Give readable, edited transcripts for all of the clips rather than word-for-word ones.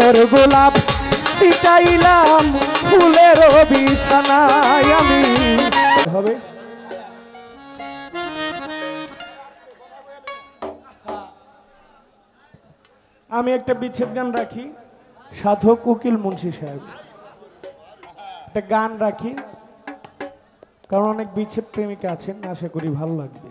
আতর গোলাপ ছিটাইলাম ফুলের বিছানায় আমি হবে আমি একটা বিচ্ছেদ গান রাখি সাধক উকিল মুন্সি সাহেব একটা গান রাখি কারণ অনেক বিচ্ছেদ প্রেমিকা আছেন আশা করি ভালো লাগবে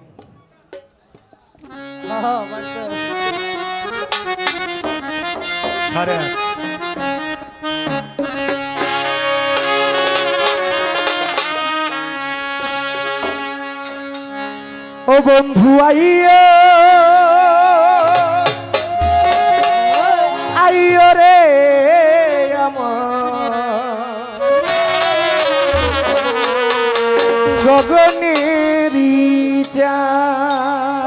ও বন্ধু আইয়ো আইয়ো রে আমার গগনেরই চাঁদ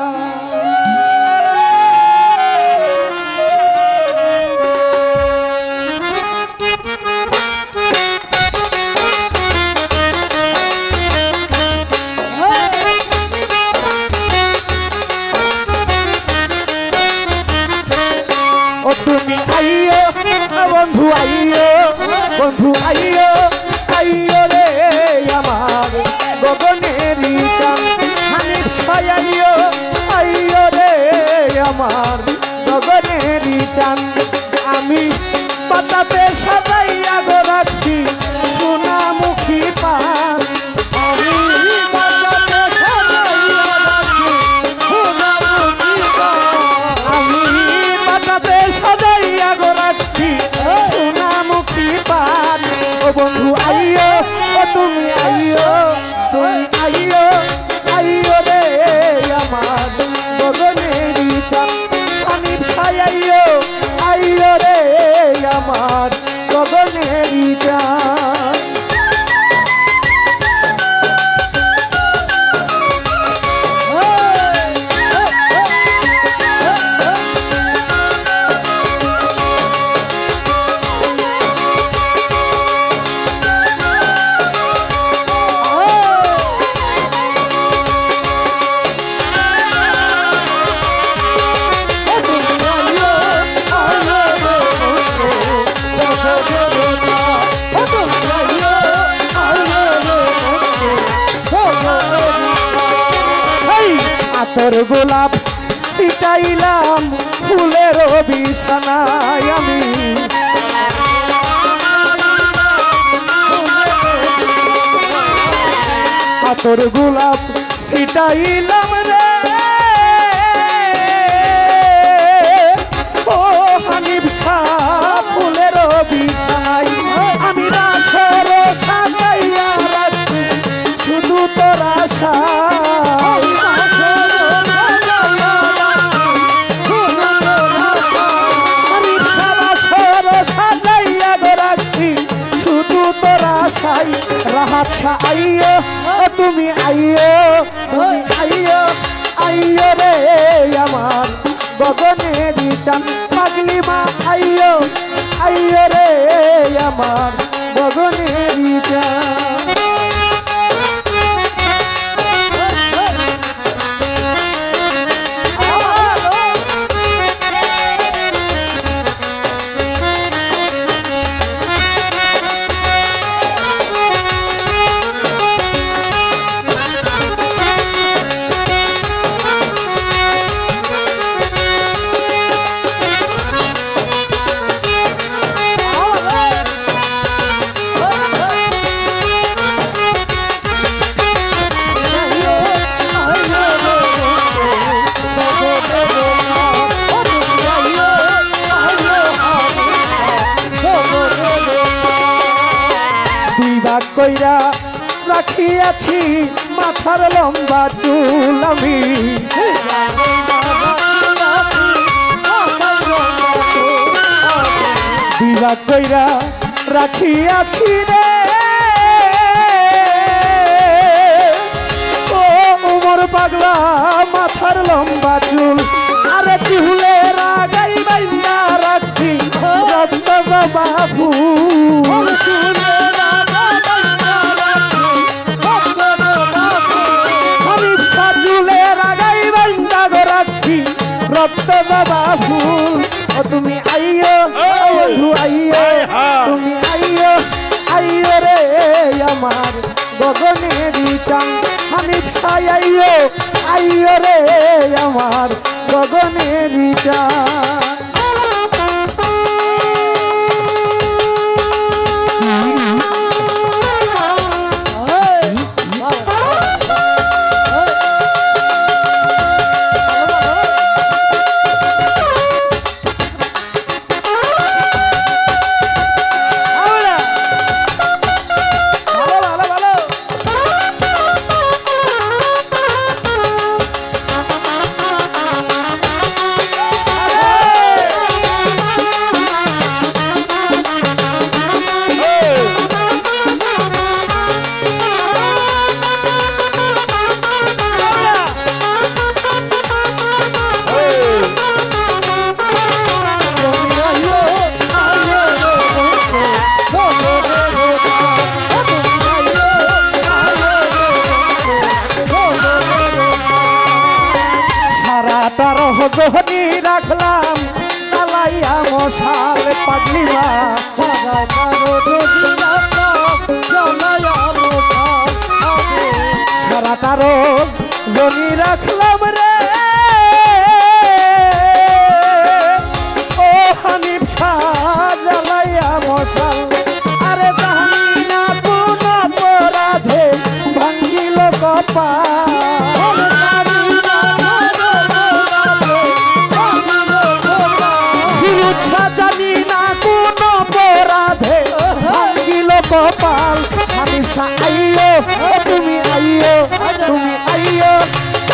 বন্ধু আইয়ো আইয়ো রে আমার গগনেরই চাঁদ হানিফ ভাই আইয়ো আইয়ো রে আমার গগনেরই চাঁদ আমি পাতাতে সাজাইয়া গো রাখছি সোনামুখী পান আমি পাতাতে সাজাইয়া রাখছি সোনামুখী পান আমি পাতাতে সাজাইয়া গো রাখছি সোনামুখী পান ও বন্ধু আইয়ো ও তুমি আইয়ো আইয়ো রে আমার গগনেরই চাঁদ হানিফ ভাই আইয়ো আইয়ো রে আমার গগনেরই চাঁদ আতর গোলাপ ছিটাইলাম ফুলের বিছানায় আমি আতর গোলাপ ছিটাইলাম রে ও হানিফ শাহ ফুলের বিছানায় আমি রাসর সাজাইয়া রাখছি শুধু তোর আশা রাহাত শাহ আইয়ো তুমি আইয়ো রে আমার গগনেরই চাঁদ পাগলি মা আইয়ো রে আমার গগনেরই চাঁদ কইরা রাখিয়াছি মাথার লম্বা চুল আমি বিবাহ কইরা রাখিয়াছি রে ও উমর পাগলা মাথার লম্বা চুল আরে চুলের আগাই বাইন্দা রাখছি রক্ত বাবু রক্ত বাবা ফুল ও তুমি আইয়ো বন্ধু গগনেরই চান হানিফ শাহ আইয়ো আইয়ো রে আমার গগনেরই চান গহনি রাখলাম তালাইয়া মশাল পাগলিমা সারা তারো গনি রাখলাম রে ও হানিফ শাহ জ্বালাইয়া মশাল আরে জানি না কোন অপরাধে ভাঙ্গিল কপাল জানি না কোন অপরাধে ভাঙ্গিল কপাল হানিফ শাহ আইয়ো তুমি আইয়ো তুমি আইয়ো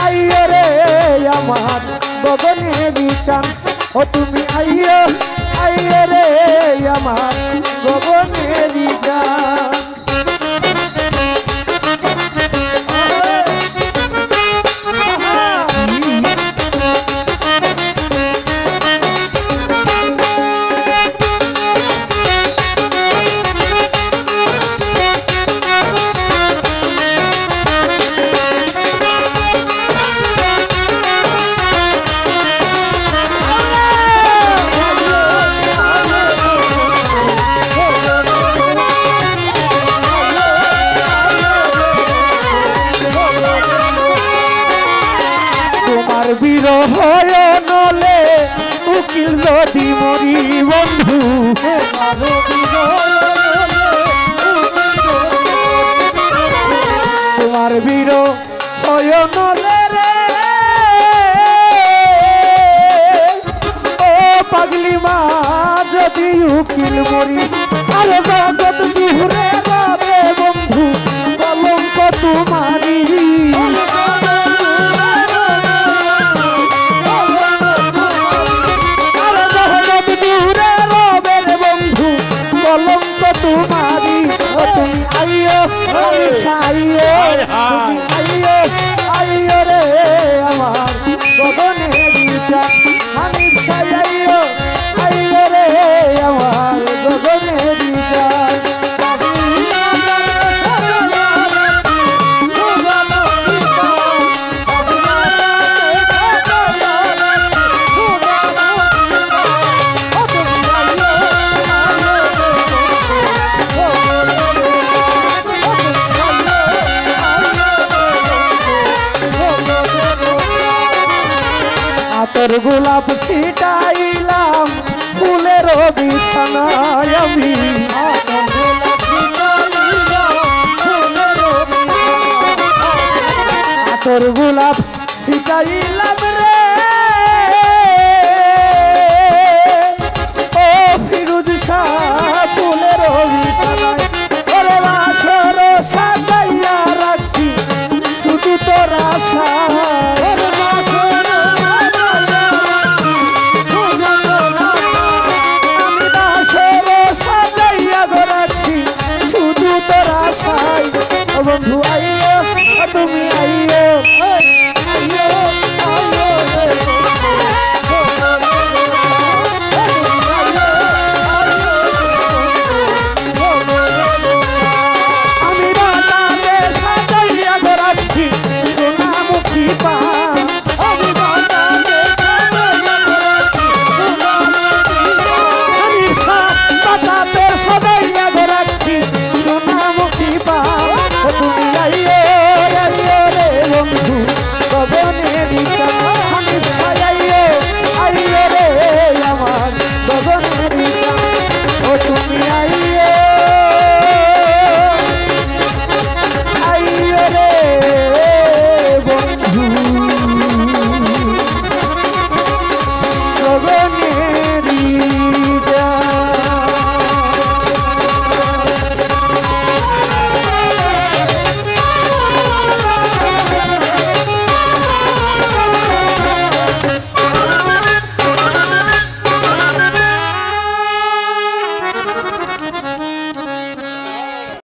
আইয়ো রে আমার গগনেরই চান ও তুমি আইয়ো আইয়ো রে আমার গগনেরই চান বিরহ নলে উকিল যদি মরি বন্ধু তোমার বিরহ নলে রে ও পাগলি মা যদি উকিল মরি আরে জগৎ জুড়ে যাবে বন্ধু কলঙ্ক তোমারি तुम्हारी तुम आइयो आइयो आइयो आइयो रे हमार गगनेरई चान हानिफ शाह आइयो आइयो रे हमार गगनेरई चान তোর গোলাপ ছিটাইলাম ফুলের বিছানায় আমি তোর গোলাপ ছিটাইলাম রে ও ফিরোজ শাহ ফুলের বিছানায় ওরে বাসর সাজাইয়া রাখছি শুধু তোর আশায় বন্ধু আইয়ো তুমি আইয়ো আইয়ো